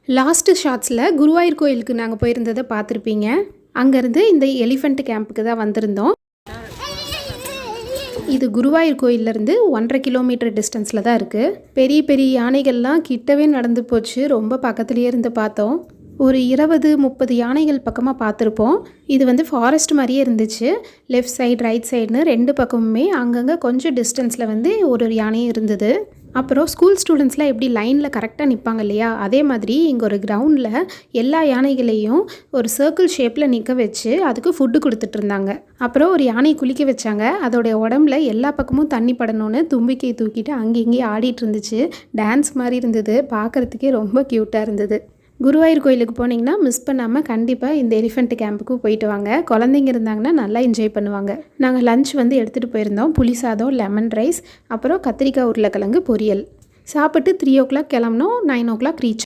Last ஷார்ட்ஸில் குருவாயூர் கோயிலுக்கு நாங்கள் போயிருந்ததை பார்த்துருப்பீங்க. அங்கேருந்து இந்த எலிஃபண்ட் கேம்புக்கு தான் வந்திருந்தோம். இது குருவாயூர் கோயிலேருந்து 1.5 கிலோமீட்டர் டிஸ்டன்ஸில் தான் இருக்குது. பெரிய பெரிய யானைகள்லாம் கிட்டவே நடந்து போச்சு. ரொம்ப பக்கத்துலேயே இருந்து பார்த்தோம். ஒரு 20-30 யானைகள் பக்கமாக பார்த்துருப்போம். இது ஃபாரஸ்ட் மாதிரியே இருந்துச்சு. லெஃப்ட் சைடு ரைட் சைடுன்னு 2 பக்கமுமே அங்கங்கே கொஞ்சம் டிஸ்டன்ஸில் ஒரு யானையும் இருந்தது. அப்புறம் ஸ்கூல் ஸ்டூடெண்ட்ஸ்லாம் எப்படி லைனில் கரெக்டாக நிற்பாங்க இல்லையா, அதே மாதிரி இங்கே ஒரு கிரவுண்டில் எல்லா யானைகளையும் ஒரு சர்க்கிள் ஷேப்பில் நிற்க வச்சு அதுக்கு ஃபுட்டு கொடுத்துட்ருந்தாங்க. அப்புறம் ஒரு யானையை குளிக்க வச்சாங்க. அதோடைய உடம்புல எல்லா பக்கமும் தண்ணி படணுன்னு தும்பிக்கையை தூக்கிட்டு அங்கே இங்கேயும் ஆடிட்டு இருந்துச்சு. டான்ஸ் மாதிரி இருந்தது. பார்க்குறதுக்கே ரொம்ப க்யூட்டாக இருந்தது. குருவாயூர் கோயிலுக்கு போனீங்கன்னா மிஸ் பண்ணாமல் கண்டிப்பாக இந்த எலிஃபெண்ட் கேம்புக்கு போயிட்டு வாங்க. குழந்தைங்க இருந்தாங்கன்னா நல்லா என்ஜாய் பண்ணுவாங்க. நாங்கள் லஞ்ச் எடுத்துகிட்டு போயிருந்தோம். புளி சாதம், லெமன் ரைஸ், அப்புறம் கத்திரிக்காய் உருளைக்கிழங்கு பொரியல் சாப்பிட்டு 3 o'clock கிளம்பினோம். 9 o'clock reach.